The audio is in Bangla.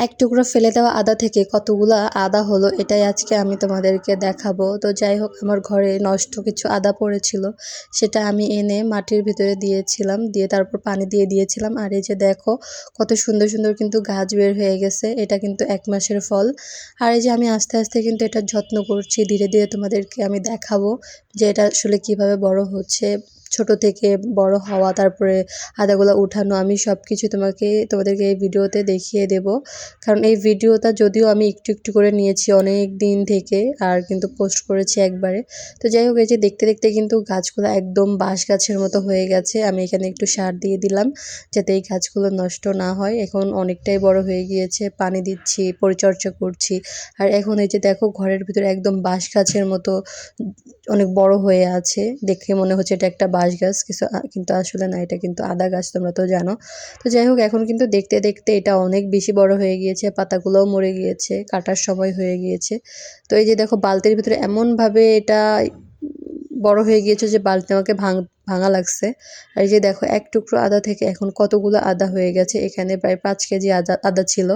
এক টুকরো ফেলে দেওয়া আদা থেকে কতগুলা আদা হলো এটাই আজকে আমি তোমাদেরকে দেখাবো। তো যাই হোক, আমার ঘরে নষ্ট কিছু আদা পড়েছিল, সেটা আমি এনে মাটির ভিতরে দিয়েছিলাম, দিয়ে তারপর পানি দিয়ে দিয়েছিলাম। আর এই যে দেখো কত সুন্দর সুন্দর কিন্তু গাছ বের হয়ে গেছে, এটা কিন্তু 1 মাসের ফল। আর এই যে আমি আস্তে আস্তে কিন্তু এটা যত্ন করছি, ধীরে ধীরে তোমাদেরকে আমি দেখাবো যে এটা আসলে কিভাবে বড় হচ্ছে, ছোট থেকে বড় হওয়া, তারপরে আদাগুলো উঠানো। আমি সব কিছু তোমাদেরকে এই ভিডিওতে দেখিয়ে দেব। কারণ এই ভিডিওটা যদিও আমি একটু একটু করে নিয়েছি অনেক দিন থেকে, আর কিন্তু পোস্ট করেছি একবারে। তো যাই হোক, এই যে দেখতে দেখতে কিন্তু গাছগুলো একদম বাঁশ গাছের মতো হয়ে গেছে। আমি এখানে একটু সার দিয়ে দিলাম যাতে এই গাছগুলো নষ্ট না হয়। এখন অনেকটাই বড় হয়ে গিয়েছে, পানি দিচ্ছি, পরিচর্যা করছি। আর এখন এই যে দেখো ঘরের ভিতরে একদম বাঁশ গাছের মতো অনেক বড় হয়ে আছে, দেখে মনে হচ্ছে এটা একটা বাঁশ গাছ, কিন্তু আসলে না, এটা কিন্তু আদা গাছ, তোমরা তো জানো। তো যাই হোক, এখন কিন্তু দেখতে দেখতে এটা অনেক বেশি বড় হয়ে গিয়েছে, পাতাগুলোও মরে গিয়েছে, কাটার সময় হয়ে গিয়েছে। তো এই যে দেখো বালতির ভিতরে এমনভাবে এটা বড় হয়ে গিয়েছে যে বালতি আমাকে ভাঙা লাগছে। আর এই যে দেখো এক টুকরো আদা থেকে এখন কতগুলো আদা হয়ে গেছে, এখানে প্রায় 5 কেজি আদা ছিল।